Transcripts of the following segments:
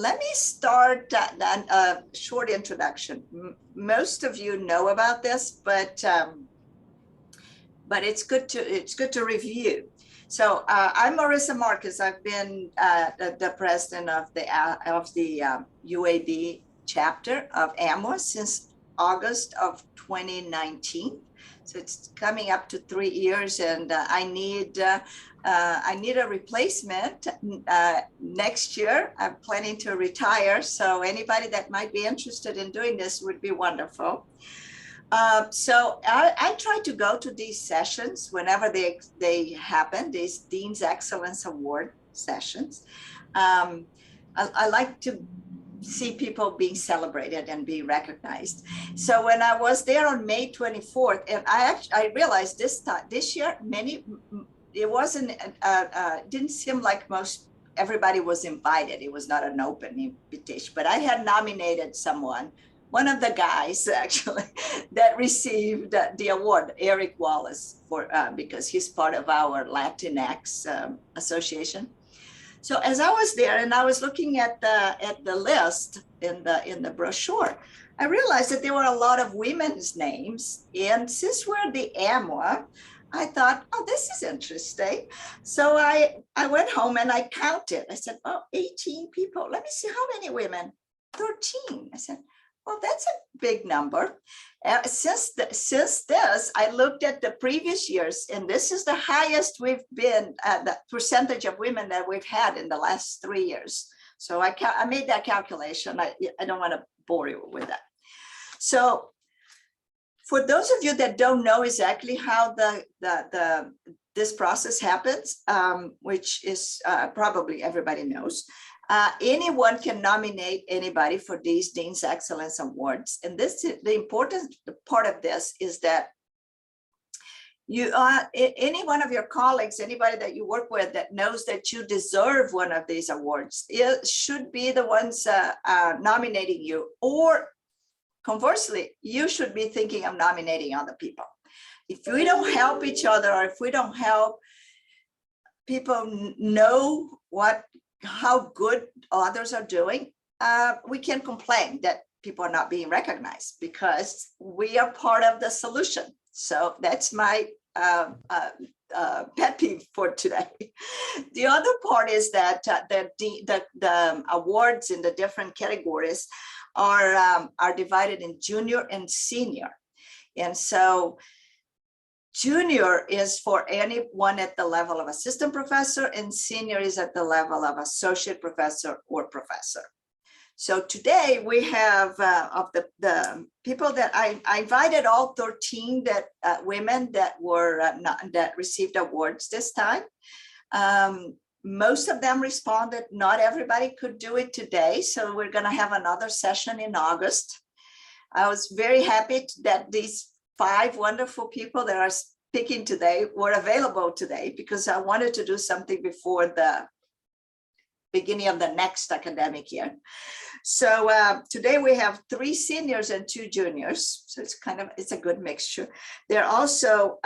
let me start a short introduction. Most of you know about this, but it's good to review. So I'm Marisa Marques. I've been the president of the UAB chapter of AMWA since August of 2019. So it's coming up to 3 years, and I need a replacement next year. I'm planning to retire, so anybody that might be interested in doing this would be wonderful. So I try to go to these sessions whenever they happen, these Dean's Excellence Award sessions. I like to see people being celebrated and being recognized. So when I was there on May 24th, and I realized this year, it wasn't, didn't seem like everybody was invited. It was not an open invitation, but I had nominated someone, one of the guys actually, that received the award, Eric Wallace, because he's part of our Latinx association. So as I was there and I was looking at the list in the brochure, I realized that there were a lot of women's names. And since we're the AMWA, I thought, oh, this is interesting. So I went home and I counted. I said, oh, 18 people. Let me see how many women. 13. I said, well, that's a big number. Since this, I looked at the previous years, and this is the highest we've been, the percentage of women that we've had in the last 3 years. So I made that calculation. I don't want to bore you with that. So for those of you that don't know exactly how this process happens, which is probably everybody knows, anyone can nominate anybody for these Dean's Excellence Awards. And the important part of this is that any one of your colleagues, anybody that you work with that knows that you deserve one of these awards, it should be the ones nominating you. Or conversely, you should be thinking of nominating other people. If we don't help each other, or if we don't help people know how good others are doing, we can complain that people are not being recognized, because we are part of the solution. So that's my pet peeve for today. The other part is that the awards in the different categories are divided in junior and senior. And so junior is for anyone at the level of assistant professor, and senior is at the level of associate professor or professor. So today we have of the people that I invited, all 13 women that received awards this time. Most of them responded. Not everybody could do it today, so we're going to have another session in August. I was very happy that these 5 wonderful people that are speaking today were available today, because I wanted to do something before the beginning of the next academic year. So today we have 3 seniors and 2 juniors. So it's a good mixture. They're also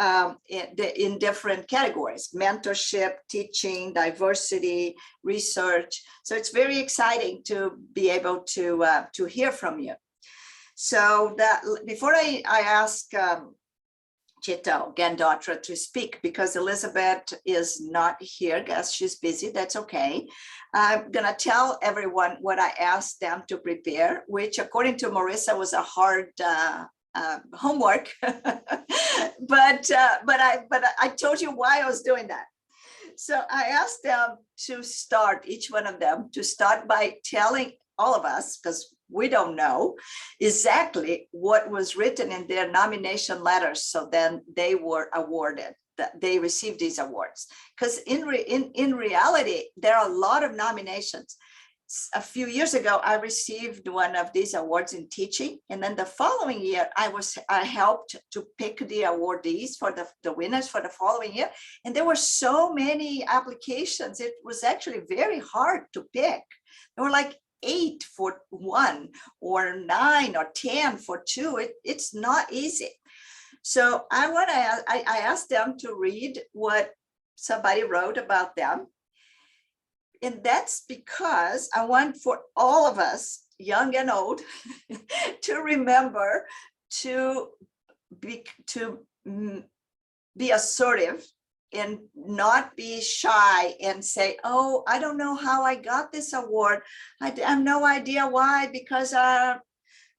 in different categories: mentorship, teaching, diversity, research. So it's very exciting to be able to hear from you. So before I ask Sheetal Gandotra to speak, because Elizabeth is not here, guess she's busy, that's okay. I'm gonna tell everyone what I asked them to prepare, which according to Morissa was a hard homework, but I told you why I was doing that. So I asked them to start, each one of them, to start by telling all of us, because we don't know exactly what was written in their nomination letters. So then they were awarded, they received these awards. Because in reality, there are a lot of nominations. A few years ago, I received one of these awards in teaching. And then the following year, I helped to pick the awardees for the winners for the following year. And there were so many applications. It was actually very hard to pick. There were like 8 for 1 or 9 or 10 for 2. It's not easy. So I asked them to read what somebody wrote about them. And that's because I want for all of us, young and old, to remember to be assertive and not be shy and say, oh, I don't know how I got this award. I have no idea why, because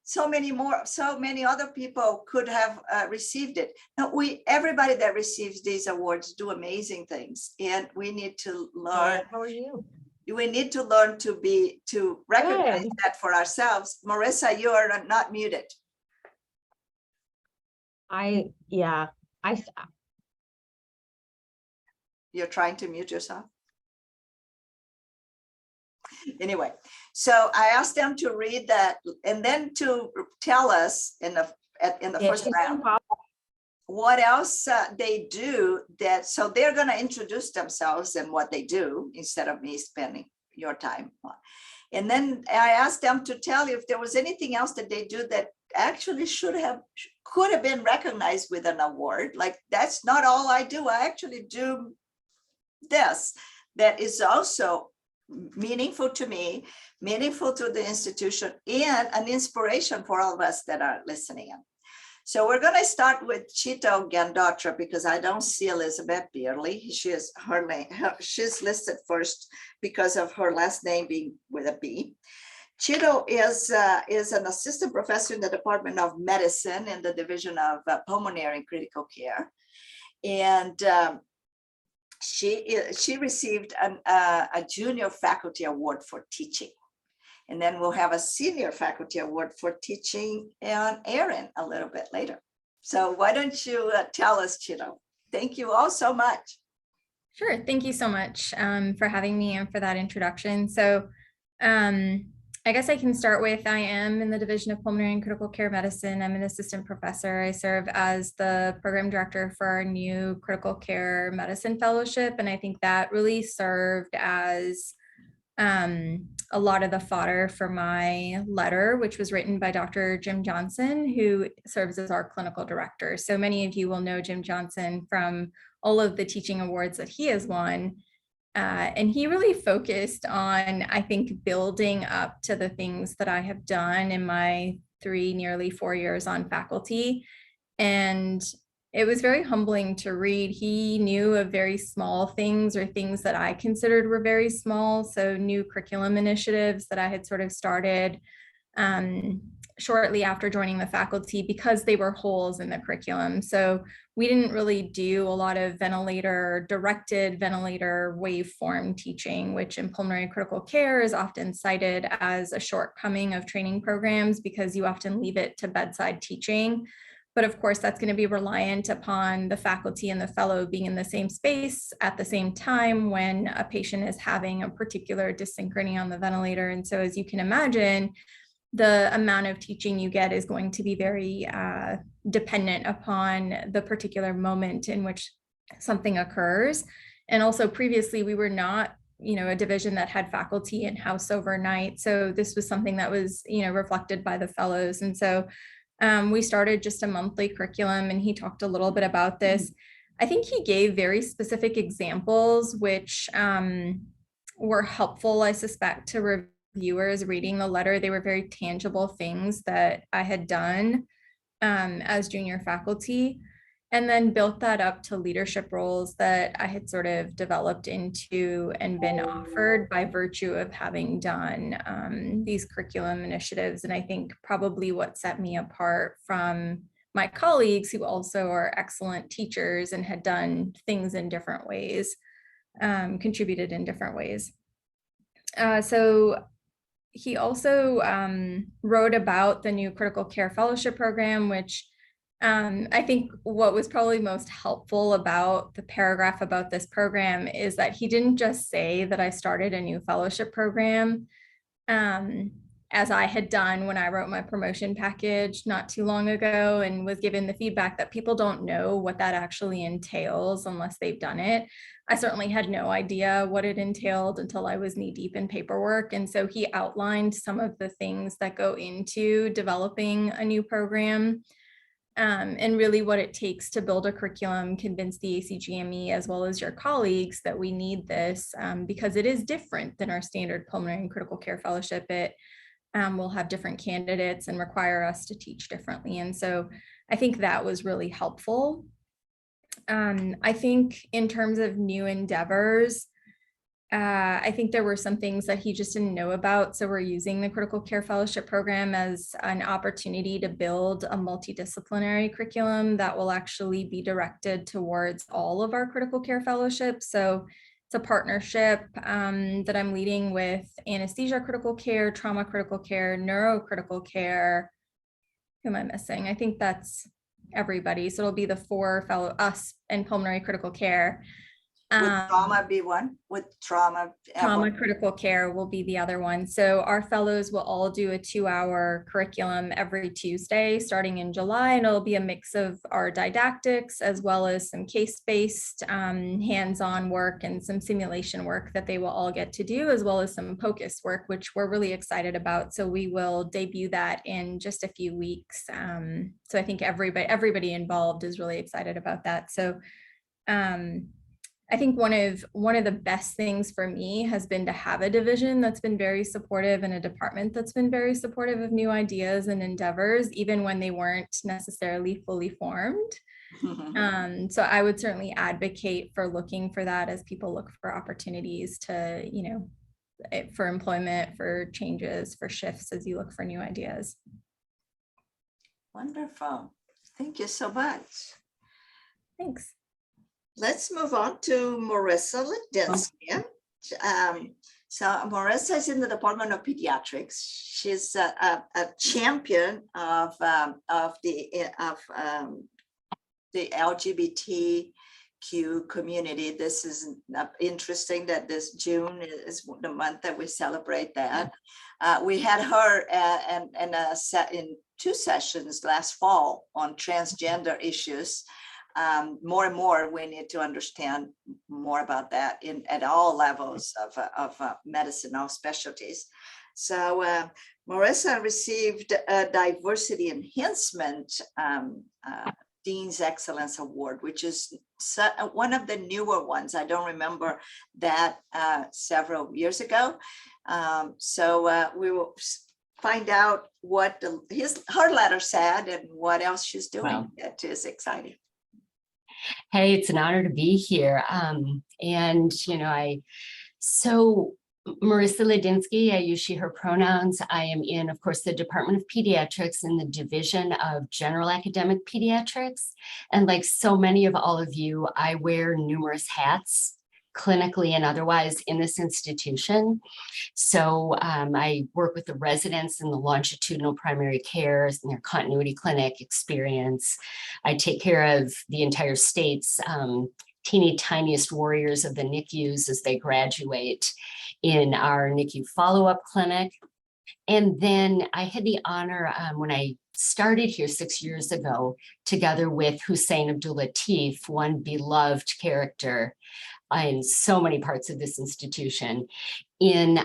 so many other people could have received it. Now, everybody that receives these awards do amazing things, and we need to learn. Hey, how are you? We need to learn to recognize that for ourselves. Marissa, you are not muted. You're trying to mute yourself. Anyway, so I asked them to read that and then to tell us in the first round what else they do. So they're going to introduce themselves and what they do instead of me spending your time. And then I asked them to tell you if there was anything else that they do that actually could have been recognized with an award. Like, that's not all I do. I actually do this that is also meaningful to me, meaningful to the institution, and an inspiration for all of us that are listening in. So we're going to start with Sheetal Gandotra, because I don't see Elizabeth Beierle. She's listed first because of her last name being with a B. Sheetal is an assistant professor in the Department of Medicine in the Division of Pulmonary and Critical Care. And she received a junior faculty award for teaching. And then we'll have a senior faculty award for teaching on Erin a little bit later. So why don't you tell us, Sheetal? Thank you all so much. Sure. Thank you so much for having me and for that introduction. So I guess I can start with, I am in the Division of Pulmonary and Critical Care Medicine. I'm an assistant professor. I serve as the program director for our new Critical Care Medicine Fellowship. And I think that really served as a lot of the fodder for my letter, which was written by Dr. Jim Johnson, who serves as our clinical director. So many of you will know Jim Johnson from all of the teaching awards that he has won. And he really focused on, I think, building up to the things that I have done in my nearly 4 years on faculty. And it was very humbling to read. He knew of very small things, or things that I considered were very small. So new curriculum initiatives that I had sort of started shortly after joining the faculty, because they were holes in the curriculum. So we didn't really do a lot of directed ventilator waveform teaching, which in pulmonary critical care is often cited as a shortcoming of training programs, because you often leave it to bedside teaching. But of course, that's going to be reliant upon the faculty and the fellow being in the same space at the same time when a patient is having a particular dyssynchrony on the ventilator. And so, as you can imagine, the amount of teaching you get is going to be very dependent upon the particular moment in which something occurs. And also previously, we were not, a division that had faculty in-house overnight. So this was something that was, reflected by the fellows. And so we started just a monthly curriculum, and he talked a little bit about this. I think he gave very specific examples, which were helpful, I suspect, to reviewers reading the letter. They were very tangible things that I had done as junior faculty, and then built that up to leadership roles that I had sort of developed into and been offered by virtue of having done these curriculum initiatives. And I think probably what set me apart from my colleagues, who also are excellent teachers and had done things in different ways, contributed in different ways. So he also wrote about the new critical care fellowship program, which I think what was probably most helpful about the paragraph about this program is that he didn't just say that I started a new fellowship program, as I had done when I wrote my promotion package not too long ago, and was given the feedback that people don't know what that actually entails unless they've done it. I certainly had no idea what it entailed until I was knee deep in paperwork. And so he outlined some of the things that go into developing a new program. and really what it takes to build a curriculum, convince the ACGME as well as your colleagues that we need this, because it is different than our standard pulmonary and critical care fellowship. It will have different candidates and require us to teach differently. And so I think that was really helpful. I think in terms of new endeavors, I think there were some things that he just didn't know about. So we're using the critical care fellowship program as an opportunity to build a multidisciplinary curriculum that will actually be directed towards all of our critical care fellowships. So it's a partnership that I'm leading with anesthesia critical care, trauma critical care, neurocritical care. Who am I missing? I think that's everybody. So it'll be the 4 fellow, us and pulmonary critical care. Would trauma be one? Would trauma critical care will be the other one. So our fellows will all do a 2-hour curriculum every Tuesday starting in July, and it'll be a mix of our didactics as well as some case-based hands-on work and some simulation work that they will all get to do, as well as some POCUS work, which we're really excited about. So we will debut that in just a few weeks. So I think everybody involved is really excited about that. So I think one of the best things for me has been to have a division that's been very supportive and a department that's been very supportive of new ideas and endeavors, even when they weren't necessarily fully formed. So I would certainly advocate for looking for that as people look for opportunities to, for employment, for changes, for shifts, as you look for new ideas. Wonderful. Thank you so much. Thanks. Let's move on to Morissa Ladinsky. So Morissa is in the Department of Pediatrics. She's a champion of the LGBTQ community. This is interesting that this June is the month that we celebrate that. We had her in 2 sessions last fall on transgender issues. More and more, we need to understand more about that at all levels of medicine, all specialties. So Marisa received a Diversity Enhancement Dean's Excellence Award, which is one of the newer ones. I don't remember that several years ago. So we will find out what her letter said and what else she's doing. Wow. That is exciting. Hey, it's an honor to be here. So Morissa Ladinsky, I use she, her pronouns. I am in, of course, the Department of Pediatrics in the Division of General Academic Pediatrics. And like so many of all of you, I wear numerous hats, clinically and otherwise, in this institution. So I work with the residents in the longitudinal primary cares and their continuity clinic experience. I take care of the entire state's teeny tiniest warriors of the NICUs as they graduate in our NICU follow-up clinic. And then I had the honor when I started here 6 years ago, together with Hussein Abdul Latif, one beloved character in so many parts of this institution, in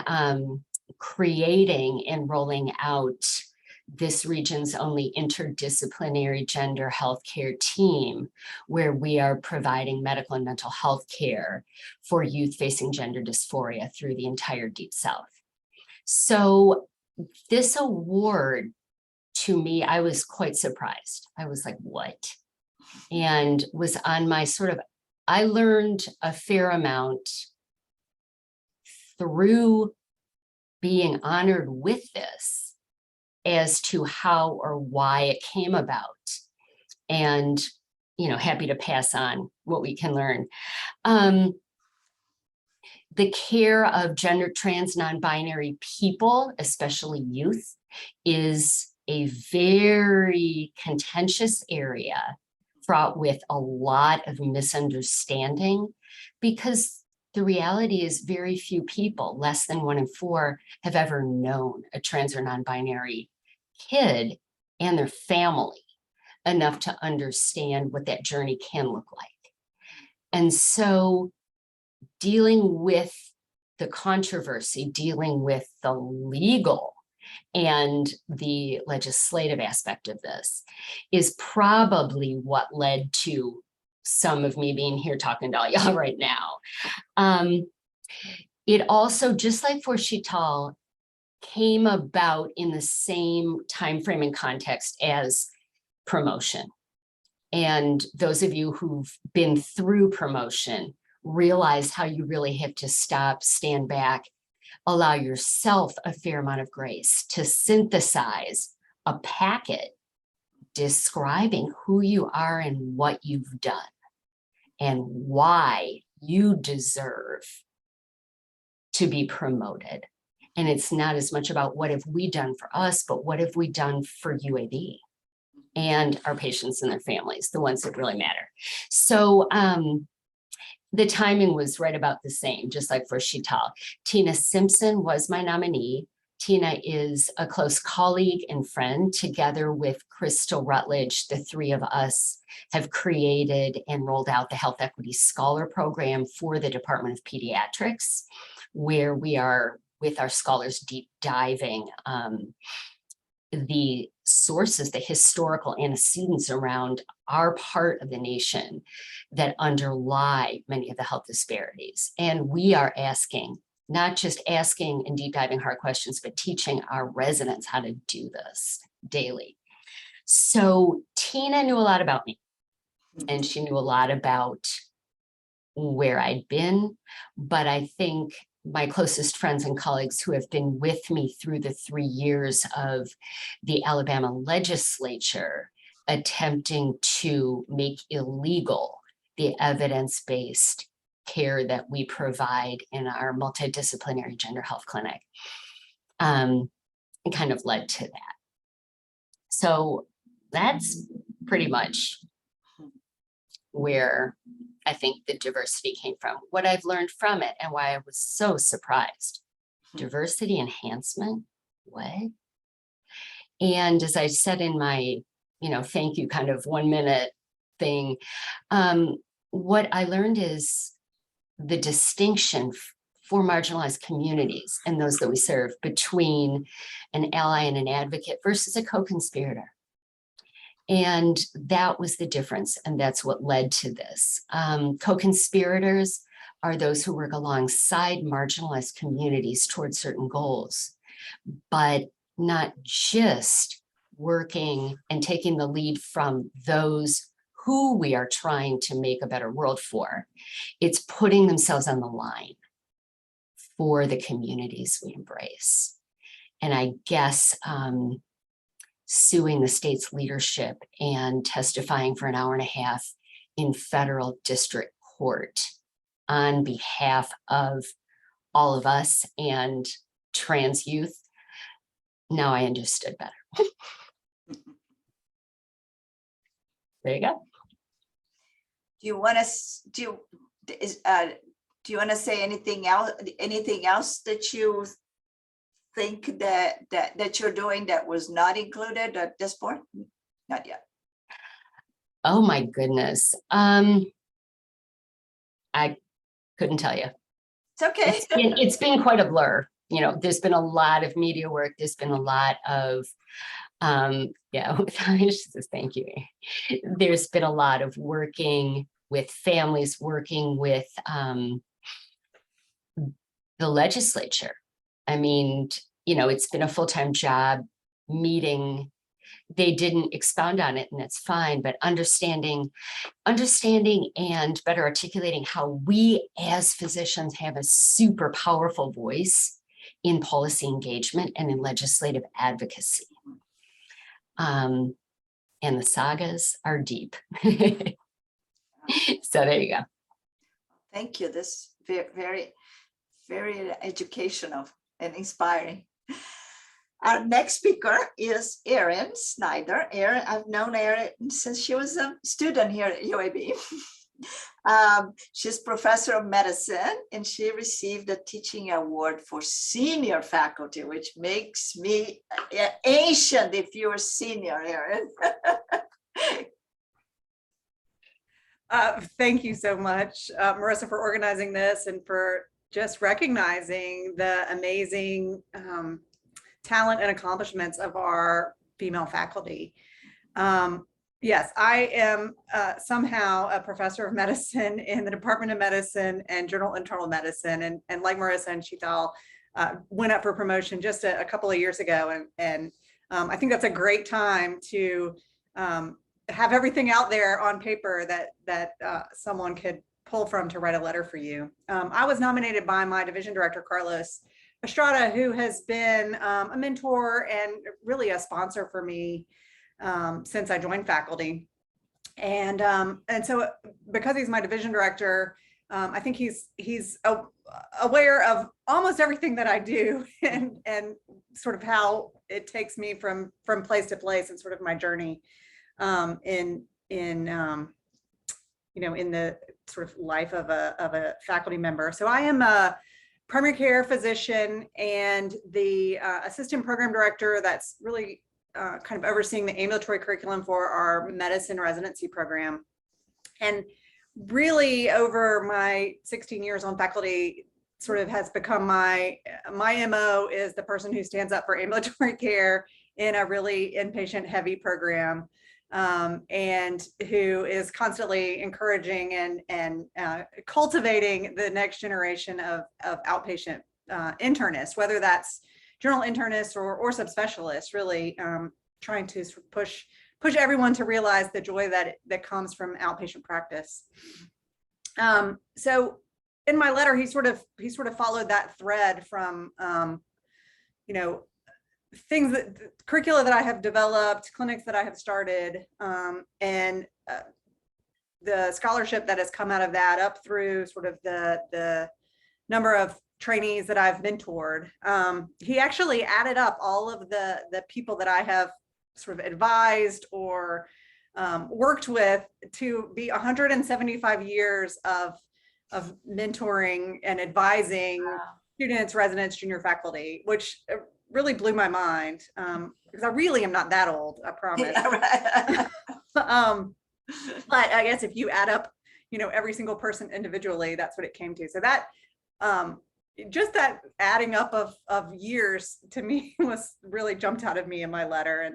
creating and rolling out this region's only interdisciplinary gender healthcare team, where we are providing medical and mental health care for youth facing gender dysphoria through the entire Deep South. So this award, to me, I was quite surprised. I was like, what? And was on my I learned a fair amount through being honored with this as to how or why it came about. And, happy to pass on what we can learn. The care of gender, trans, non-binary people, especially youth, is a very contentious area fraught with a lot of misunderstanding, because the reality is very few people, less than 1 in 4, have ever known a trans or non-binary kid and their family enough to understand what that journey can look like. And so dealing with the controversy, dealing with the legal and the legislative aspect of this is probably what led to some of me being here talking to all y'all right now. It also, just like for Sheetal, came about in the same time frame and context as promotion. And those of you who've been through promotion realize how you really have to stop, stand back, allow yourself a fair amount of grace to synthesize a packet describing who you are and what you've done and why you deserve to be promoted. And it's not as much about what have we done for us, but what have we done for UAB and our patients and their families, the ones that really matter. So the timing was right about the same, just like for Sheetal. Tina Simpson was my nominee. Tina is a close colleague and friend. Together with Crystal Rutledge, the three of us have created and rolled out the Health Equity Scholar Program for the Department of Pediatrics, where we are with our scholars deep diving the sources, the historical antecedents around our part of the nation that underlie many of the health disparities. And we are asking, not just asking and deep diving hard questions, but teaching our residents how to do this daily. So Tina knew a lot about me, and she knew a lot about where I'd been, but I think my closest friends and colleagues who have been with me through the 3 years of the Alabama legislature attempting to make illegal the evidence-based care that we provide in our multidisciplinary gender health clinic, and kind of led to that. So that's pretty much where I think the diversity came from, what I've learned from it, and why I was so surprised. Diversity enhancement, what? And as I said in my, thank you kind of 1 minute thing, what I learned is the distinction for marginalized communities and those that we serve between an ally and an advocate versus a co-conspirator. And that was the difference, and that's what led to this. Co-conspirators are those who work alongside marginalized communities towards certain goals, but not just working and taking the lead from those who we are trying to make a better world for. It's putting themselves on the line for the communities we embrace. And I guess suing the state's leadership and testifying for an hour and a half in federal district court on behalf of all of us and trans youth, now I understood better. There you go. Do you want to say anything else that you think that you're doing that was not included at this point? Not yet. Oh my goodness. I couldn't tell you. It's okay. It's been quite a blur. There's been a lot of media work. There's been a lot of, thank you. There's been a lot of working with families, working with the legislature. I mean, it's been a full-time job meeting. They didn't expound on it, and that's fine, but understanding and better articulating how we as physicians have a super powerful voice in policy engagement and in legislative advocacy. And the sagas are deep. So there you go. Thank you. This is very, very educational and inspiring. Our next speaker is Erin Snyder. Erin, I've known Erin since she was a student here at UAB. She's professor of medicine, and she received a teaching award for senior faculty, which makes me ancient if you're senior, Erin. Thank you so much, Marissa, for organizing this and for just recognizing the amazing talent and accomplishments of our female faculty. Yes, I am somehow a professor of medicine in the Department of Medicine and General Internal Medicine, and like Morissa and Sheetal, went up for promotion just a couple of years ago, and I think that's a great time to have everything out there on paper that someone could pull from to write a letter for you. I was nominated by my division director, Carlos Estrada, who has been a mentor and really a sponsor for me since I joined faculty. And so because he's my division director, I think he's aware of almost everything that I do and sort of how it takes me from place to place and sort of my journey in the sort of life of a faculty member. So I am a primary care physician and the assistant program director that's really kind of overseeing the ambulatory curriculum for our medicine residency program. And really over my 16 years on faculty sort of has become my MO is the person who stands up for ambulatory care in a really inpatient heavy program, and who is constantly encouraging and cultivating the next generation of outpatient internists, whether that's general internists or subspecialists, really trying to sort of push everyone to realize the joy that comes from outpatient practice. So in my letter, he sort of followed that thread from things curricula that I have developed, clinics that I have started, and the scholarship that has come out of that up through sort of the number of trainees that I've mentored. He actually added up all of the people that I have sort of advised or worked with to be 175 years of mentoring and advising students, residents, junior faculty, which really blew my mind, because I really am not that old, I promise. Yeah, right. But I guess if you add up, every single person individually, that's what it came to. So that just that adding up of years to me was really jumped out of me in my letter.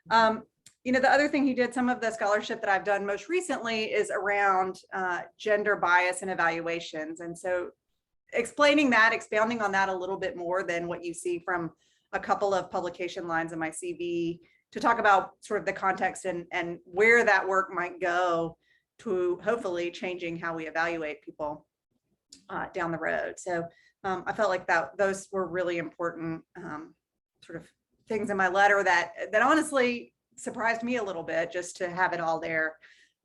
And the other thing he did, some of the scholarship that I've done most recently is around gender bias and evaluations. And so explaining that, expounding on that a little bit more than what you see from a couple of publication lines in my CV, to talk about sort of the context and where that work might go to hopefully changing how we evaluate people down the road. So I felt like those were really important sort of things in my letter that honestly surprised me a little bit, just to have it all there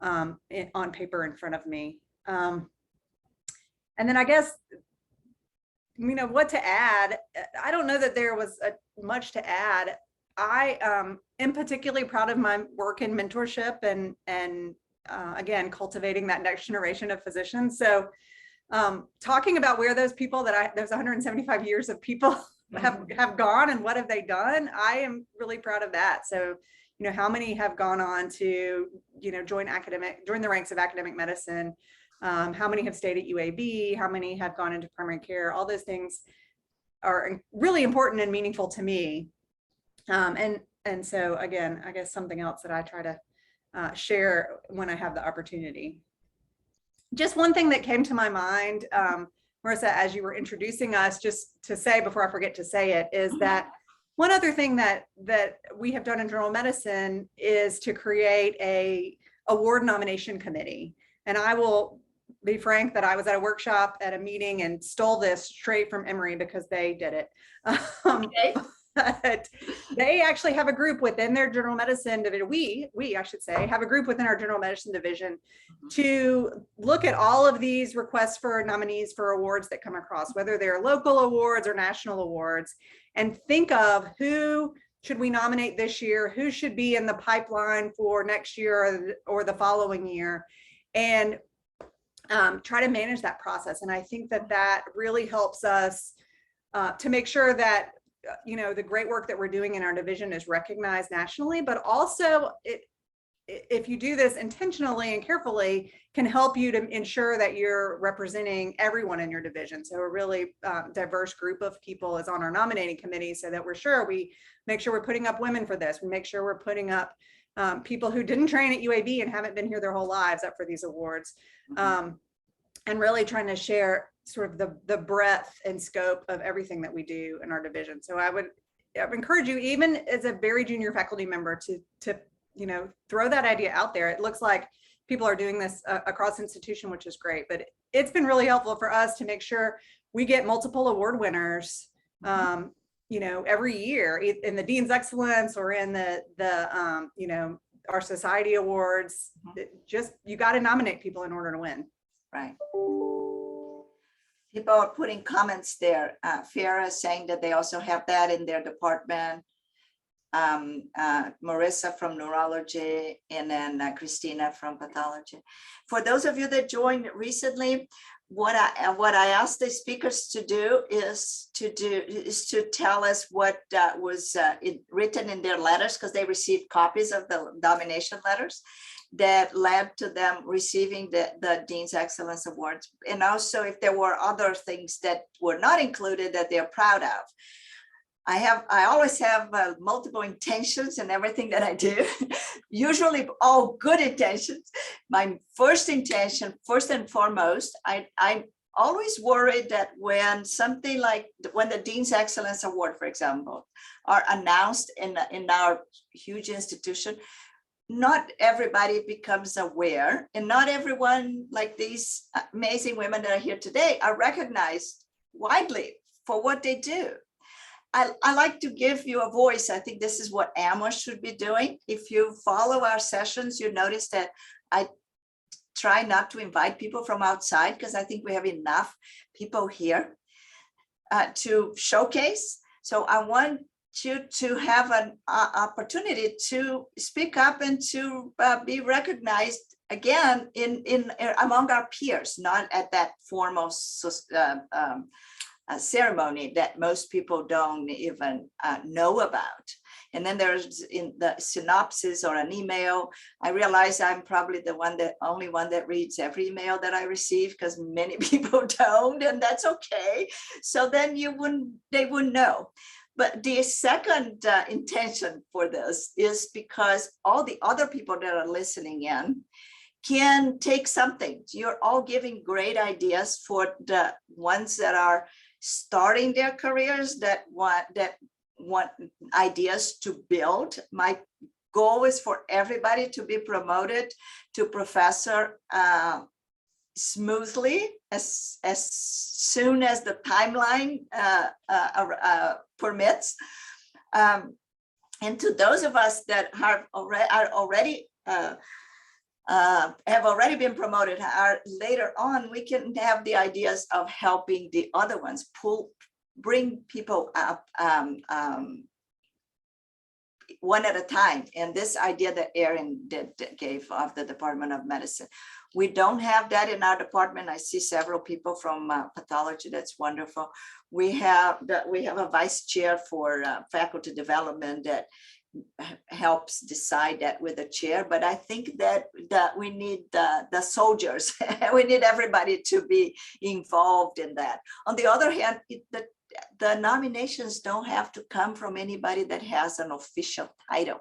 on paper in front of me. And then I guess, what to add, I don't know that there was much to add. I am particularly proud of my work in mentorship and again, cultivating that next generation of physicians. So talking about where those people those 175 years of people have gone and what have they done, I am really proud of that. So, how many have gone on to, join the ranks of academic medicine? How many have stayed at UAB? How many have gone into primary care? All those things are really important and meaningful to me. And so again, I guess something else that I try to share when I have the opportunity. Just one thing that came to my mind, Marissa, as you were introducing us, just to say before I forget to say it, is that one other thing that we have done in general medicine is to create a award nomination committee. And I will be frank that I was at a workshop at a meeting and stole this straight from Emory because they did it. Okay. But they actually have a group within their general medicine division. We, I should say, have a group within our general medicine division to look at all of these requests for nominees for awards that come across, whether they're local awards or national awards, and think of who should we nominate this year, who should be in the pipeline for next year or the following year, and try to manage that process. And I think that really helps us to make sure that the great work that we're doing in our division is recognized nationally, but also if you do this intentionally and carefully, can help you to ensure that you're representing everyone in your division. So a really diverse group of people is on our nominating committee, so that we make sure we're putting up women for this. We make sure we're putting up people who didn't train at UAB and haven't been here their whole lives up for these awards. And really trying to share sort of the breadth and scope of everything that we do in our division. So I would encourage you, even as a very junior faculty member, to throw that idea out there. It looks like people are doing this across institution, which is great, but it's been really helpful for us to make sure we get multiple award winners, every year in the Dean's Excellence or in the our society awards. You got to nominate people in order to win. Right. People are putting comments there. Farah is saying that they also have that in their department. Morissa from Neurology, and then Christina from Pathology. For those of you that joined recently, what I asked the speakers to do is to tell us what was written in their letters, because they received copies of the nomination letters that led to them receiving the Dean's Excellence Awards. And also if there were other things that were not included that they're proud of. I always have multiple intentions in everything that I do, usually all good intentions. My first intention, first and foremost, I always worried that when something like when the Dean's Excellence Award, for example, are announced in our huge institution, not everybody becomes aware, and not everyone, like these amazing women that are here today, are recognized widely for what they do. I like to give you a voice. I think this is what Amos should be doing. If you follow our sessions, you notice that I try not to invite people from outside, because I think we have enough people here to showcase. So I want you to have an opportunity to speak up and to be recognized again in among our peers, not at that formal ceremony that most people don't even know about. And then there's in the synopsis or an email. I realize I'm probably the only one that reads every email that I receive, because many people don't, and that's okay. So then they wouldn't know. But the second intention for this is because all the other people that are listening in can take something. You're all giving great ideas for the ones that are starting their careers, that want ideas to build. My goal is for everybody to be promoted to professor smoothly as soon as the timeline permits. And to those of us that have already been promoted, later on we can have the ideas of helping the other ones, bring people up one at a time. And this idea that Erin gave of the Department of Medicine, we don't have that in our department. I see several people from Pathology. That's wonderful. We have a vice chair for faculty development that helps decide that with the chair. But I think that we need the soldiers. We need everybody to be involved in that. On the other hand, the nominations don't have to come from anybody that has an official title.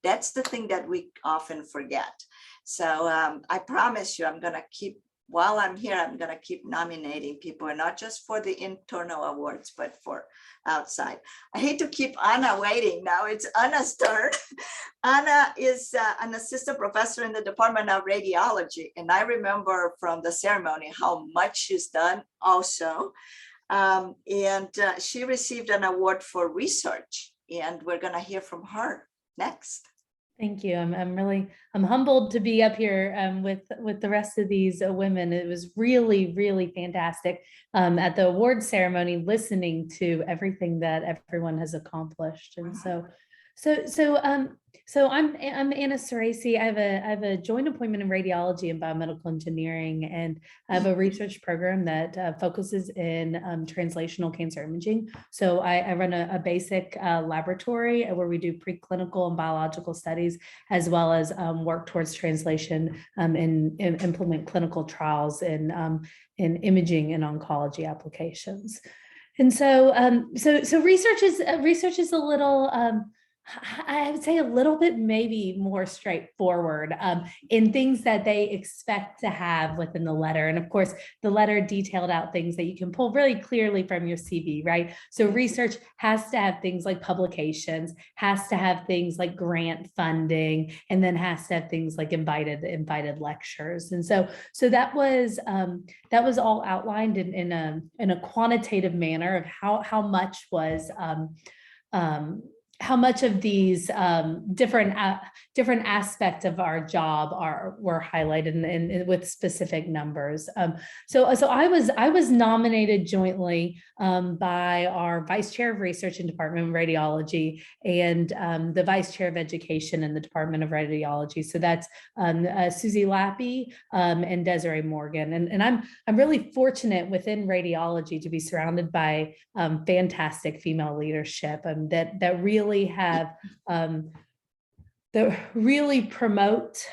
That's the thing that we often forget. So I promise you, while I'm here, I'm going to keep nominating people, and not just for the internal awards, but for outside. I hate to keep Anna waiting. Now it's Anna's turn. Anna is an assistant professor in the Department of Radiology. And I remember from the ceremony how much she's done also. She received an award for research, and we're going to hear from her next. Thank you. I'm humbled to be up here with the rest of these women. It was really, really fantastic at the award ceremony, listening to everything that everyone has accomplished. And so So I'm Anna Sorace. I have a joint appointment in radiology and biomedical engineering, and I have a research program that focuses in translational cancer imaging. So I run a basic laboratory where we do preclinical and biological studies, as well as work towards translation and implement clinical trials in imaging and oncology applications. And so so research is a little I would say a little bit maybe more straightforward in things that they expect to have within the letter. And of course, the letter detailed out things that you can pull really clearly from your CV, right? So research has to have things like publications, has to have things like grant funding, and then has to have things like invited lectures. And so that was all outlined in a quantitative manner of how much was how much of these different aspects of our job were highlighted and with specific numbers. So I was nominated jointly by our Vice Chair of Research and Department of Radiology and the Vice Chair of Education in the Department of Radiology. So that's Susie Lappy and Desiree Morgan. And I'm really fortunate within radiology to be surrounded by fantastic female leadership that really have that really promote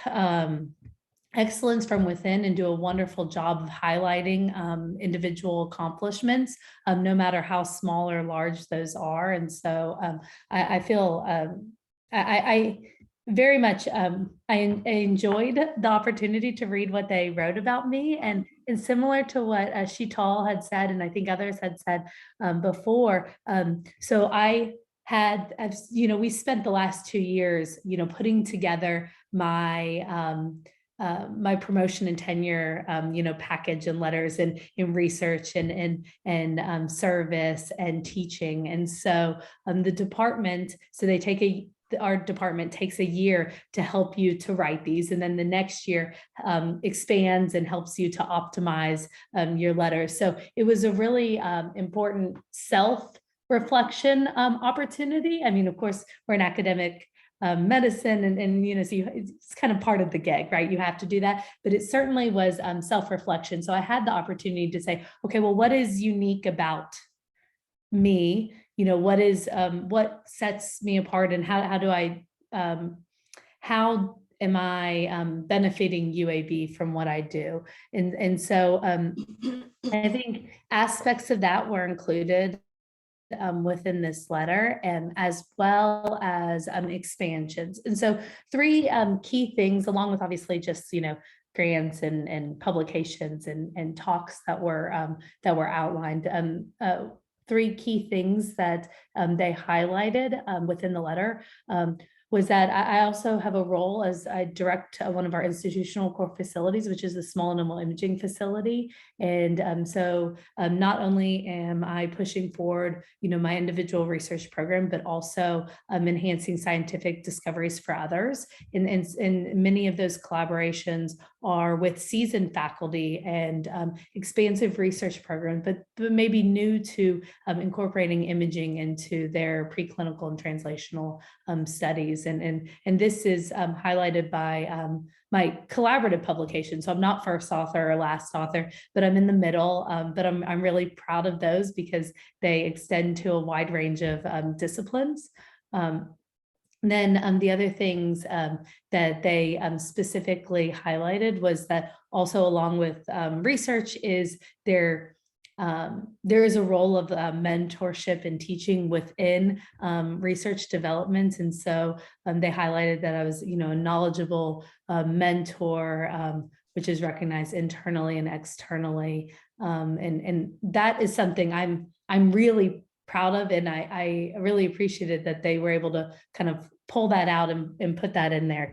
excellence from within and do a wonderful job of highlighting individual accomplishments, no matter how small or large those are. And so I feel I very much I enjoyed the opportunity to read what they wrote about me, and similar to what Sheetal had said, and I think others had said before. So we spent the last 2 years, putting together my my promotion and tenure, package and letters and in research and service and teaching. And so the department, our department takes a year to help you to write these. And then the next year expands and helps you to optimize your letters. So it was a really important self-reflection opportunity. I mean, of course, we're in academic medicine and so it's kind of part of the gig, right? You have to do that, but it certainly was self-reflection. So I had the opportunity to say, okay, well, what is unique about me? What sets me apart, and how am I benefiting UAB from what I do? And so I think aspects of that were included within this letter, and as well as expansions. And so 3 key things, along with obviously just grants and publications and talks that were outlined. 3 key things that they highlighted within the letter was that I also have a role as I direct one of our institutional core facilities, which is the small animal imaging facility. And so not only am I pushing forward, my individual research program, but also enhancing scientific discoveries for others. And many of those collaborations are with seasoned faculty and expansive research programs, but maybe new to incorporating imaging into their preclinical and translational studies. And this is highlighted by my collaborative publication. So I'm not first author or last author, but I'm in the middle. But I'm really proud of those because they extend to a wide range of disciplines. Then the other things that they specifically highlighted was that also along with research is there is a role of mentorship and teaching within research development. And so they highlighted that I was, a knowledgeable mentor, which is recognized internally and externally. And that is something I'm really proud of. And I really appreciated that they were able to kind of pull that out and put that in there.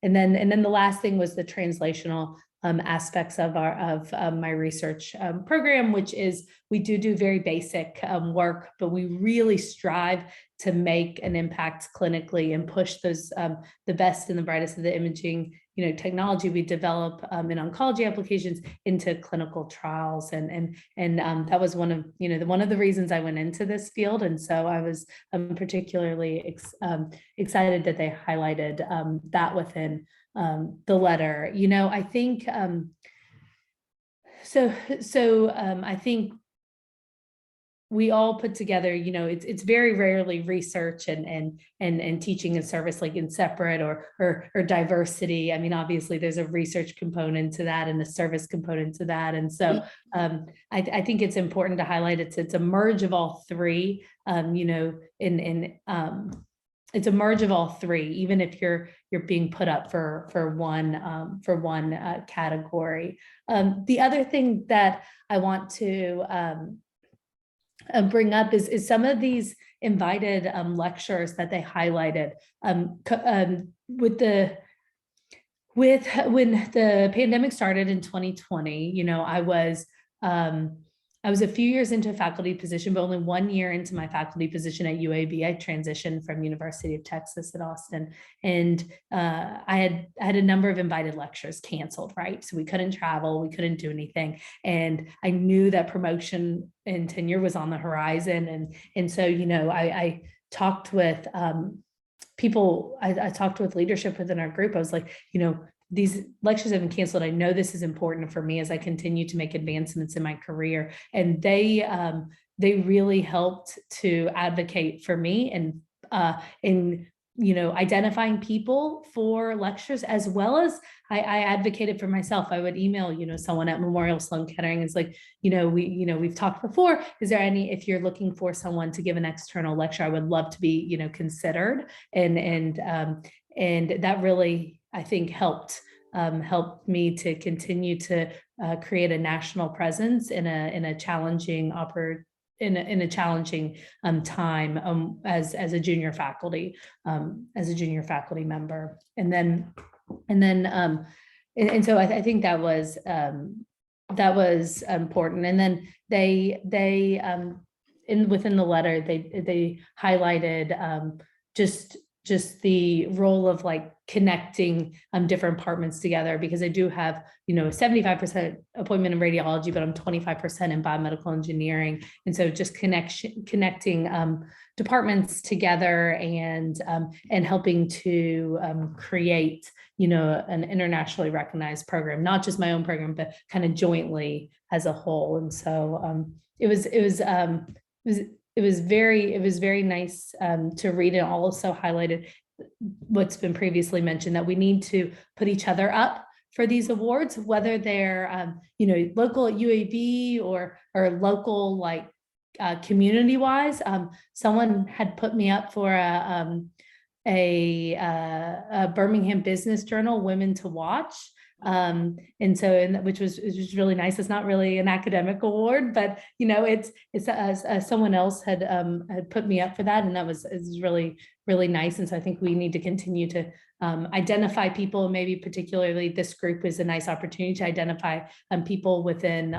And then the last thing was the translational aspects of my research program, which is we do very basic work, but we really strive to make an impact clinically and push those the best and the brightest of the imaging technology we develop in oncology applications into clinical trials. And that was one of one of the reasons I went into this field. And so I was particularly excited that they highlighted that within the letter. I think I think we all put together, it's very rarely research and teaching and service like in separate or diversity. I mean, obviously there's a research component to that and a service component to that. And so I think it's important to highlight it's a merge of all three, it's a merge of all three, even if you're being put up for one category. The other thing that I want to bring up is some of these invited lectures that they highlighted when the pandemic started in 2020. I was a few years into a faculty position, but only 1 year into my faculty position at UAB, I transitioned from University of Texas at Austin. And I had a number of invited lectures canceled, right? So we couldn't travel, we couldn't do anything. And I knew that promotion and tenure was on the horizon. And so, I talked with people, I talked with leadership within our group. I was like, these lectures have been canceled. I know this is important for me as I continue to make advancements in my career. And they really helped to advocate for me and in identifying people for lectures, as well as I advocated for myself. I would email someone at Memorial Sloan Kettering. It's like, we've talked before. Is there if you're looking for someone to give an external lecture, I would love to be considered. And that really, I think, helped me to continue to create a national presence in a challenging time as a junior faculty member. And so I think that was important. And then they within the letter they highlighted just the role of connecting different departments together, because I do have, a 75% appointment in radiology, but I'm 25% in biomedical engineering. And so just connecting departments together and helping to create, an internationally recognized program, not just my own program, but kind of jointly as a whole. And so it was very nice to read, and also highlighted what's been previously mentioned, that we need to put each other up for these awards, whether they're local at UAB or local community wise. Someone had put me up for a Birmingham Business Journal Women to Watch. And so, which was really nice. It's not really an academic award, but it's someone else had put me up for that, and that was really nice. And so I think we need to continue to identify people, and maybe particularly this group is a nice opportunity to identify people within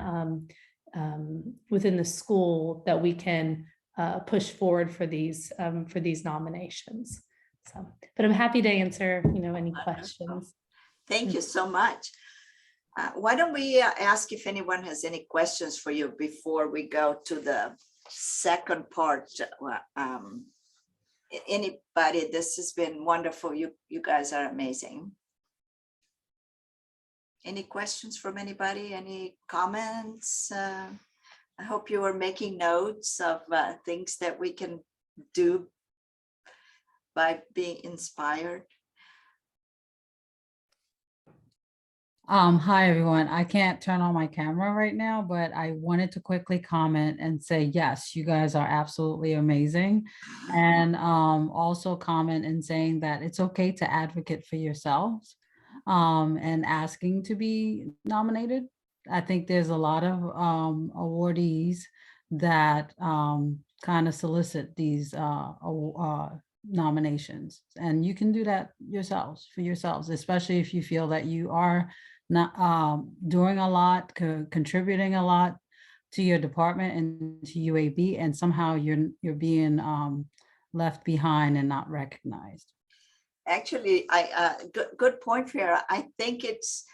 the school that we can push forward for these nominations. So, but I'm happy to answer any questions. Thank you so much. Why don't we ask if anyone has any questions for you before we go to the second part? Anybody? This has been wonderful. You guys are amazing. Any questions from anybody? Any comments? I hope you were making notes of things that we can do by being inspired. Hi, everyone. I can't turn on my camera right now, but I wanted to quickly comment and say, yes, you guys are absolutely amazing. And also comment in saying that it's okay to advocate for yourselves and asking to be nominated. I think there's a lot of awardees that kind of solicit these nominations, and you can do that for yourselves, especially if you feel that you are not doing a lot, contributing a lot to your department and to UAB, and somehow you're being left behind and not recognized. Actually, good point, Farah. I think it's,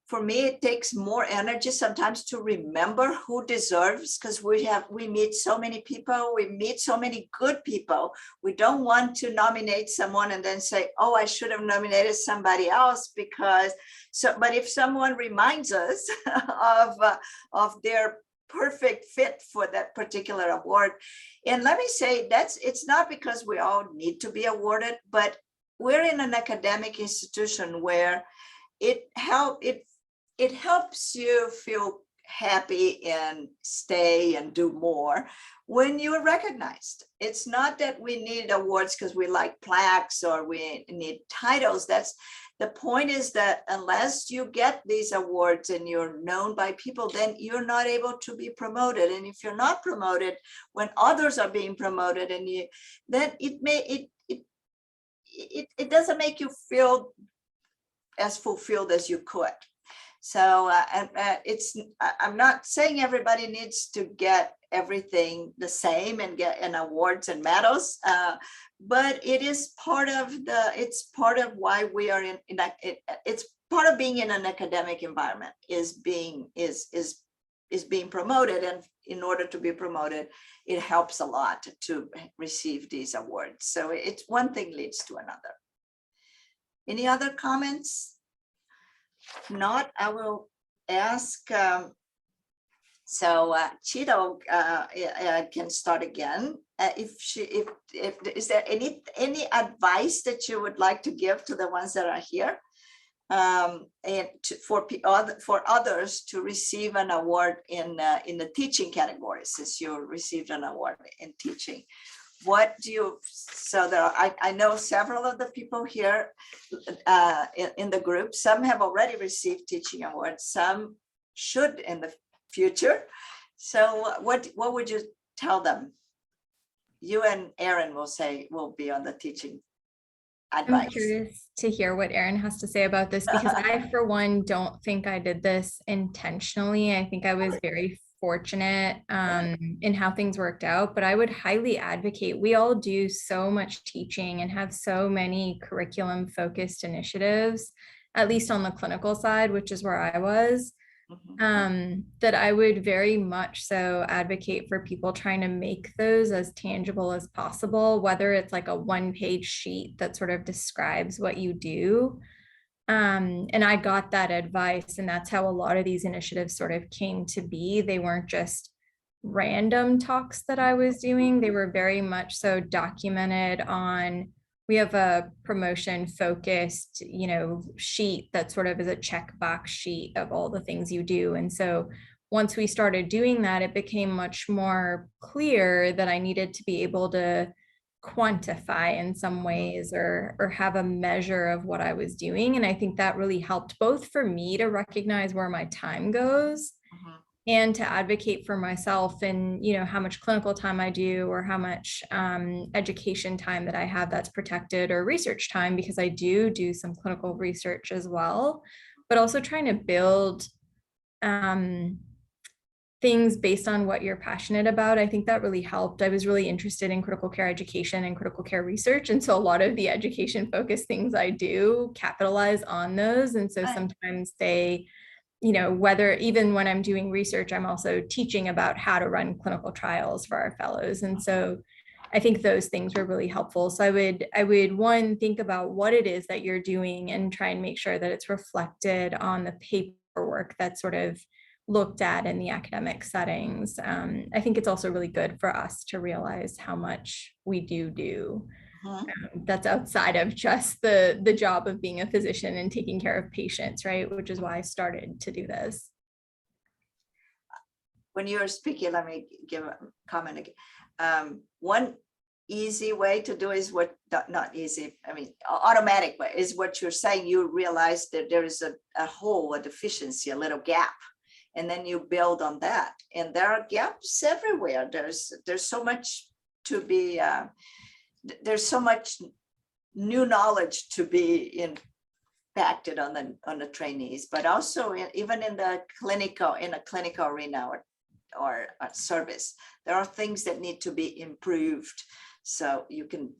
for me, it takes more energy sometimes to remember who deserves, because we meet so many people, we meet so many good people. We don't want to nominate someone and then say, oh, I should have nominated somebody else because, but if someone reminds us of their perfect fit for that particular award. And let me say, it's not because we all need to be awarded, but we're in an academic institution where it helps you feel happy and stay and do more when you're recognized. It's not that we need awards because we like plaques or we need titles. The point is that unless you get these awards and you're known by people, then you're not able to be promoted. And if you're not promoted when others are being promoted, and then it doesn't make you feel as fulfilled as you could. So I'm not saying everybody needs to get everything the same and get awards and medals, but it is part of it's part of why we are it's part of being in an academic environment is being promoted. And in order to be promoted, it helps a lot to receive these awards. So it's one thing leads to another. Any other comments? Not, I will ask. Sheetal can start again. Is there any advice that you would like to give to the ones that are here, and for others to receive an award in the teaching category, since you received an award in teaching? What do you, so there are, I know several of the people here in the group, some have already received teaching awards, some should in the future. So what would you tell them? You and Erin will be on the teaching advice. I'm curious to hear what Erin has to say about this, because I, for one, don't think I did this intentionally. I think I was very fortunate in how things worked out, but I would highly advocate. We all do so much teaching and have so many curriculum focused initiatives, at least on the clinical side, which is where I was, that I would very much so advocate for people trying to make those as tangible as possible, whether it's like a one-page sheet that sort of describes what you do. And I got that advice, and that's how a lot of these initiatives sort of came to be. They weren't just random talks that I was doing. They were very much so documented on, we have a promotion focused, sheet that sort of is a checkbox sheet of all the things you do. And so once we started doing that, it became much more clear that I needed to be able to quantify in some ways or have a measure of what I was doing. And I think that really helped both for me to recognize where my time goes and to advocate for myself and, how much clinical time I do or how much education time that I have that's protected, or research time, because I do some clinical research as well, but also trying to build things based on what you're passionate about. I think that really helped. I was really interested in critical care education and critical care research. And so a lot of the education focused things I do capitalize on those. And so sometimes they, whether even when I'm doing research, I'm also teaching about how to run clinical trials for our fellows. And so I think those things were really helpful. So I would one, think about what it is that you're doing and try and make sure that it's reflected on the paperwork that's sort of looked at in the academic settings. I think it's also really good for us to realize how much we do. That's outside of just the job of being a physician and taking care of patients, right? Which is why I started to do this. When you were speaking, let me give a comment again. One easy way to do is not easy, automatic way is what you're saying. You realize that there is a hole, a deficiency, a little gap. And then you build on that. And there are gaps everywhere. There's so much to be, there's so much new knowledge to be impacted on the trainees, but also even in a clinical arena or or service. There are things that need to be improved. So you can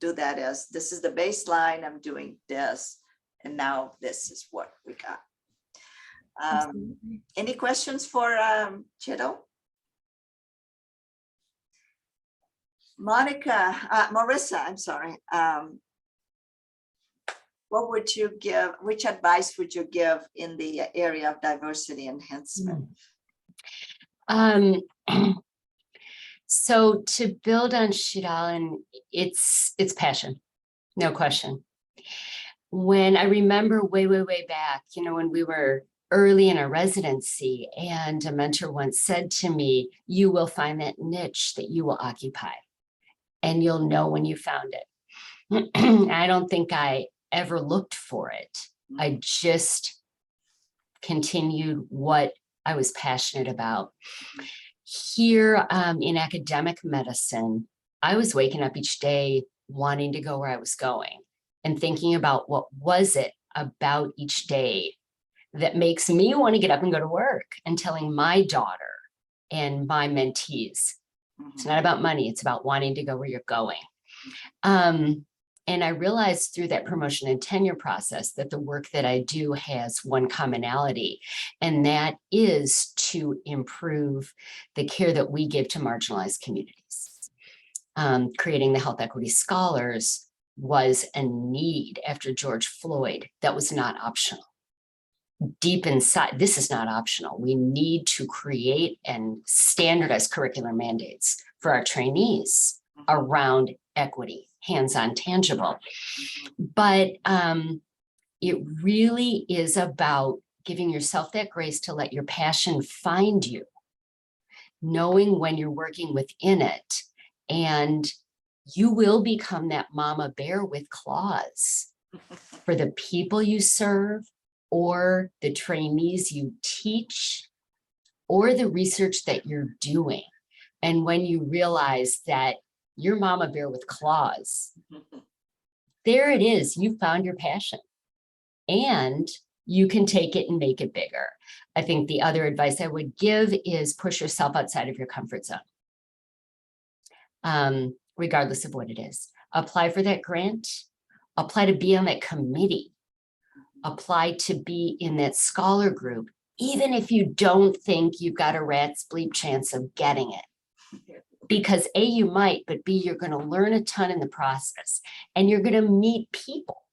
do that as, this is the baseline, I'm doing this, and now this is what we got. Any questions for Sheetal? Morissa, I'm sorry. What would you give, which advice would you give in the area of diversity enhancement? So to build on Sheetal, and it's passion, no question. When I remember way back, when we were early in our residency, and a mentor once said to me, you will find that niche that you will occupy, and you'll know when you found it. I don't think I ever looked for it. I just continued what I was passionate about. Here in academic medicine, I was waking up each day wanting to go where I was going and thinking about what was it about each day that makes me want to get up and go to work, and telling my daughter and my mentees, it's not about money, it's about wanting to go where you're going. And I realized through that promotion and tenure process that the work that I do has one commonality, and that is to improve the care that we give to marginalized communities. Creating the health equity scholars was a need after George Floyd that was not optional. Deep inside, this is not optional. We need to create and standardize curricular mandates for our trainees around equity, hands-on, tangible. But it really is about giving yourself that grace to let your passion find you, knowing when you're working within it, and you will become that mama bear with claws for the people you serve, or the trainees you teach, or the research that you're doing. And when you realize that you're mama bear with claws, there it is, you found your passion, and you can take it and make it bigger. I think the other advice I would give is push yourself outside of your comfort zone, regardless of what it is. Apply for that grant, apply to be on that committee, apply to be in that scholar group, even if you don't think you've got a rat's bleep chance of getting it. Because A, you might, but B, you're going to learn a ton in the process, and you're going to meet people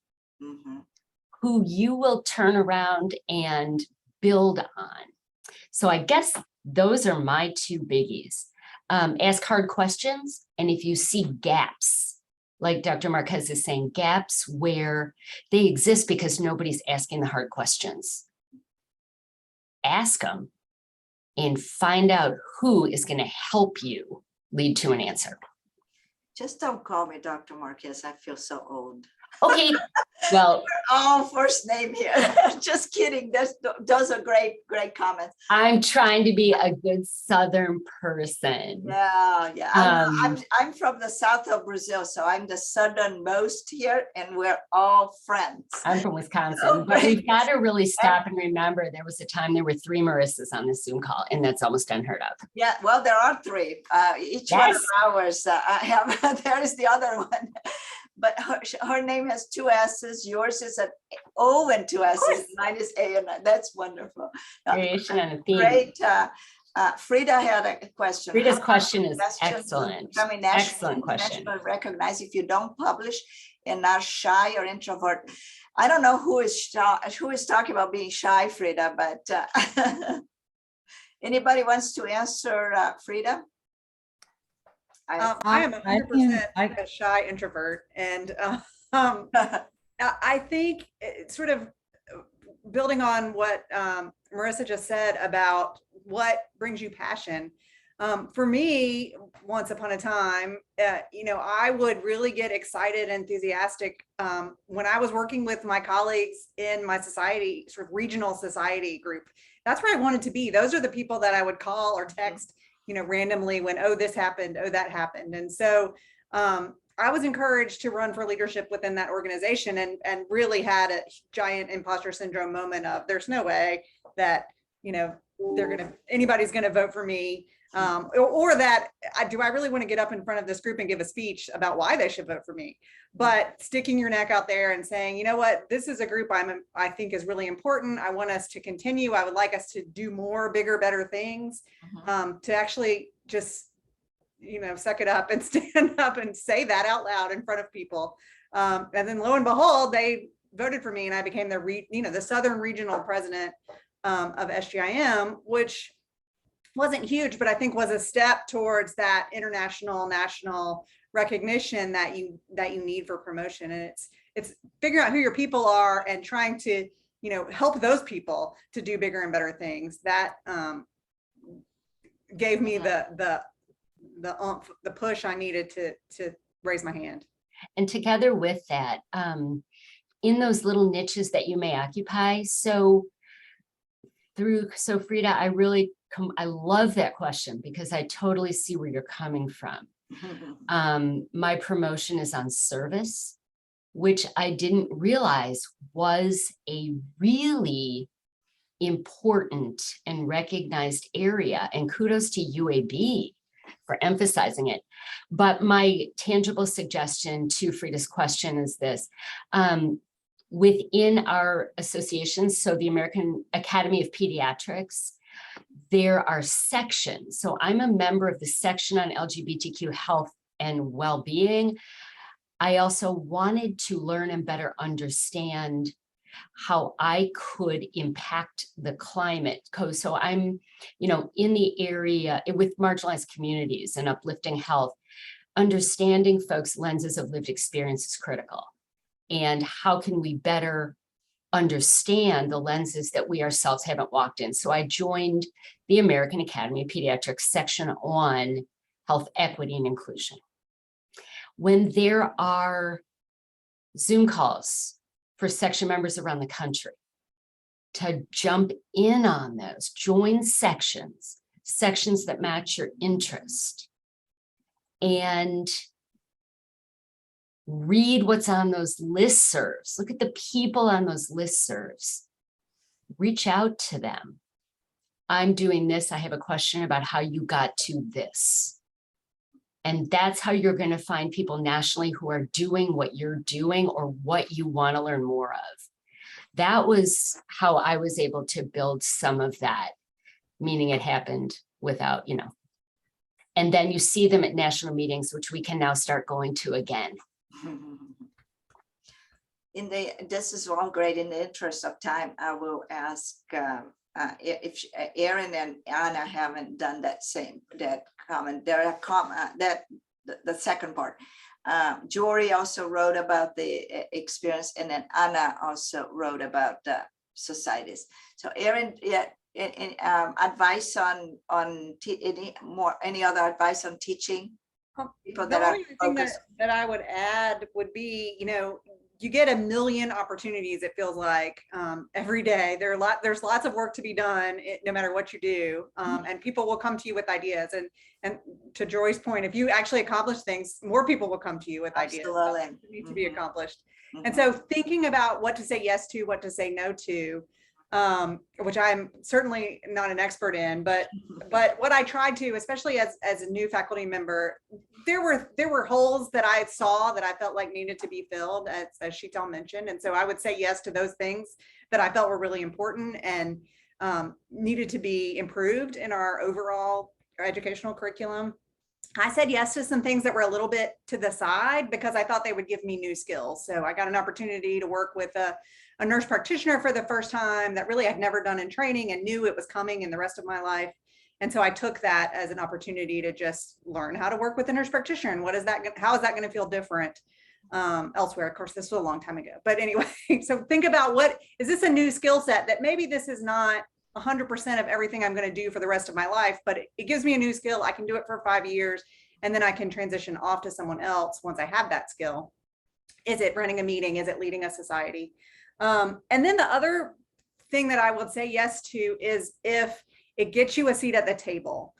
who you will turn around and build on. So I guess those are my two biggies. Ask hard questions, and if you see gaps, like Dr. Marques is saying, gaps where they exist because nobody's asking the hard questions, ask them and find out who is going to help you lead to an answer. Just don't call me Dr. Marques. I feel so old. Okay, well, oh, first name here. Just kidding. Those are great comments. I'm trying to be a good Southern person. Yeah. I'm from the south of Brazil, so I'm the southernmost here, and we're all friends. I'm from Wisconsin, but we've got to really stop and remember there was a time there were 3 Marissas on the Zoom call, and that's almost unheard of. Yeah, well, there are 3. Each one of ours. I have. There is the other one. But her name has 2 S's. Yours is an O and 2 S's. Mine is A and I. That's wonderful. Variation on a theme. Great. Frida had a question. Frida's question is excellent. Excellent question. Recognize if you don't publish and are shy or introvert. I don't know who is talking about being shy, Frida, but anybody wants to answer, Frida? I am 100% a shy introvert, and I think it's sort of building on what Marissa just said about what brings you passion. For me, once upon a time, I would really get excited, enthusiastic when I was working with my colleagues in my society, sort of regional society group. That's where I wanted to be. Those are the people that I would call or text randomly when, oh, this happened, oh, that happened. And so I was encouraged to run for leadership within that organization, and really had a giant imposter syndrome moment of, there's no way that, anybody's gonna vote for me. Or that do I really want to get up in front of this group and give a speech about why they should vote for me? But sticking your neck out there and saying, you know what, this is a group I think is really important. I want us to continue. I would like us to do more, bigger, better things, to actually just, suck it up and stand up and say that out loud in front of people. And then lo and behold, they voted for me and I became the Southern Regional President of SGIM, which wasn't huge, but I think was a step towards that national recognition that you need for promotion. And it's figuring out who your people are and trying to, help those people to do bigger and better things. That gave me the push I needed to raise my hand. And together with that, in those little niches that you may occupy. So Frida, I love that question because I totally see where you're coming from. My promotion is on service, which I didn't realize was a really important and recognized area. And kudos to UAB for emphasizing it. But my tangible suggestion to Frida's question is this. Within our associations, so the American Academy of Pediatrics, there are sections. So I'm a member of the section on LGBTQ health and well-being. I also wanted to learn and better understand how I could impact the climate. So I'm, in the area with marginalized communities and uplifting health, understanding folks' lenses of lived experience is critical. And how can we better understand the lenses that we ourselves haven't walked in? So I joined the American Academy of Pediatrics section on health equity and inclusion. When there are Zoom calls for section members around the country, to jump in on those, join sections that match your interest, and read what's on those listservs. Look at the people on those listservs. Reach out to them. I'm doing this. I have a question about how you got to this. And that's how you're going to find people nationally who are doing what you're doing or what you want to learn more of. That was how I was able to build some of that, meaning it happened without, and then you see them at national meetings, which we can now start going to again. This is all great. In the interest of time, I will ask if Erin and Anna haven't done that comment. There are the second part. Jory also wrote about the experience, and then Anna also wrote about societies. So Erin, any advice on any other advice on teaching? People that are focused. That I would add would be, you get a million opportunities, it feels like, every day. There's lots of work to be done, no matter what you do. And people will come to you with ideas. And to Joy's point, if you actually accomplish things, more people will come to you with ideas that need to be accomplished. And so thinking about what to say yes to, what to say no to, which I'm certainly not an expert in, but what I tried to, especially as a new faculty member, there were holes that I saw that I felt like needed to be filled, as Sheetal mentioned. And so I would say yes to those things that I felt were really important and needed to be improved in our overall educational curriculum. I said yes to some things that were a little bit to the side because I thought they would give me new skills. So I got an opportunity to work with a nurse practitioner for the first time that really I'd never done in training and knew it was coming in the rest of my life. And so I took that as an opportunity to just learn how to work with a nurse practitioner and how is that going to feel different elsewhere. Of course, this was a long time ago, but anyway, so think about is this a new skill set that maybe this is not 100% of everything I'm going to do for the rest of my life, but it gives me a new skill. I can do it for 5 years and then I can transition off to someone else once I have that skill. Is it running a meeting? Is it leading a society? And then the other thing that I would say yes to is if it gets you a seat at the table.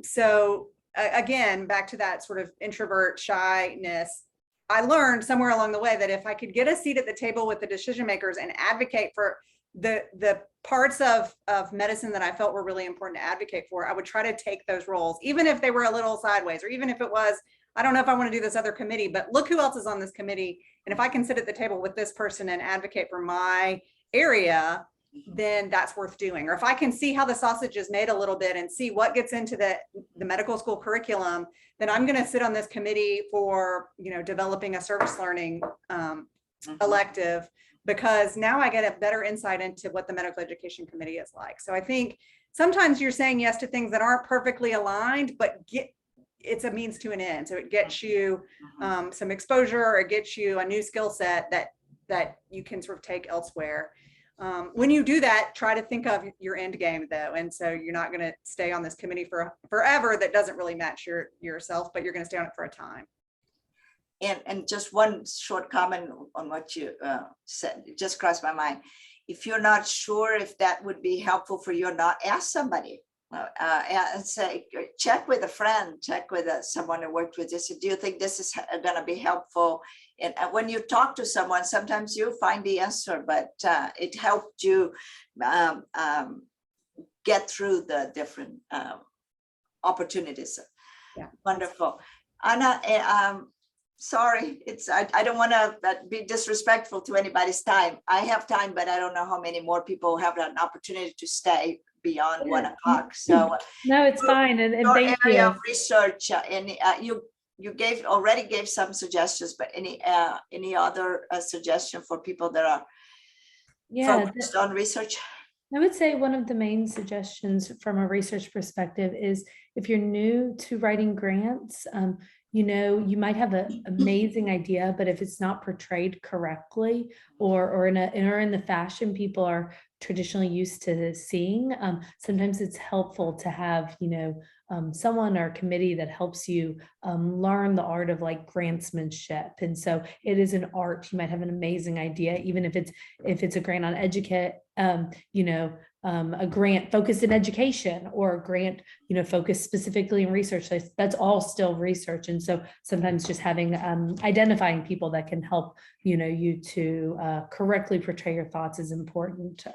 So again, back to that sort of introvert shyness, I learned somewhere along the way that if I could get a seat at the table with the decision makers and advocate for the parts of medicine that I felt were really important to advocate for, I would try to take those roles, even if they were a little sideways, or even if it was, I don't know if I want to do this other committee, but look who else is on this committee. And if I can sit at the table with this person and advocate for my area, then that's worth doing. Or if I can see how the sausage is made a little bit and see what gets into the medical school curriculum, then I'm going to sit on this committee for, developing a service learning elective, because now I get a better insight into what the medical education committee is like. So I think sometimes you're saying yes to things that aren't perfectly aligned, but it's a means to an end. So it gets you some exposure, or it gets you a new skill set that you can sort of take elsewhere. When you do that, try to think of your end game though. And so you're not going to stay on this committee for forever. That doesn't really match yourself, but you're going to stay on it for a time. And just one short comment on what you said, it just crossed my mind. If you're not sure if that would be helpful for you or not, ask somebody and say, check with a friend, check with someone who worked with this. Do you think this is going to be helpful? And when you talk to someone, sometimes you find the answer, but it helped you get through the different opportunities. Yeah. Wonderful. Anna, sorry, I don't want to be disrespectful to anybody's time. I have time, but I don't know how many more people have an opportunity to stay beyond 1 o'clock. So no, it's fine. And thank you. Area of research, and you already gave some suggestions, but any other suggestion for people that are focused on research? I would say one of the main suggestions from a research perspective is, if you're new to writing grants, you might have an amazing idea, but if it's not portrayed correctly or in the fashion people are traditionally used to seeing, sometimes it's helpful to have, someone or a committee that helps you learn the art of like grantsmanship. And so it is an art. You might have an amazing idea, even if it's a grant on educate, a grant focused in education, or a grant, focused specifically in research. That's all still research. And so sometimes just having, identifying people that can help, you to correctly portray your thoughts is important.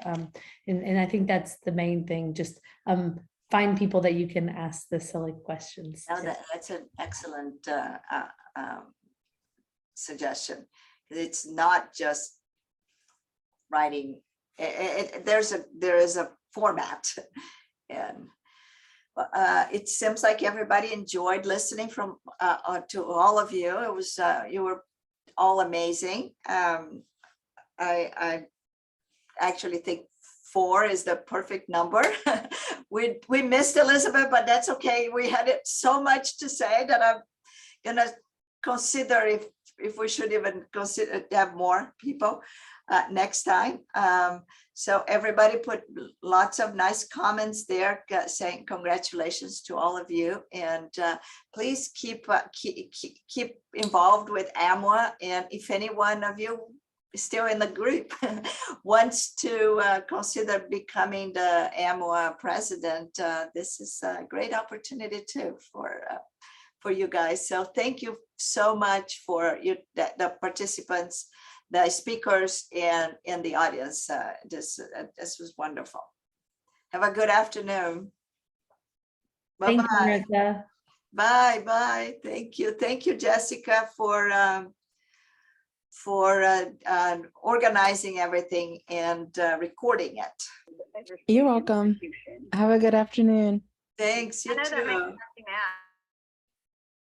And I think that's the main thing. Just find people that you can ask the silly questions. No, that's an excellent suggestion. It's not just writing. There is a format, and it seems like everybody enjoyed listening from to all of you. It was you were all amazing. I actually think 4 is the perfect number. we missed Elizabeth, but that's okay. We had so much to say that I'm gonna consider if we should even consider to have more people next time. So everybody put lots of nice comments there saying congratulations to all of you, and please keep involved with AMWA. And if any one of you still in the group wants to consider becoming the AMWA president, this is a great opportunity too for you guys. So thank you so much for the participants, the speakers, and the audience. This was wonderful. Have a good afternoon. Bye-bye. Thank you, Marisa. Bye. Thank you, Jessica, for organizing everything and recording it. You're welcome. Have a good afternoon. Thanks. You too.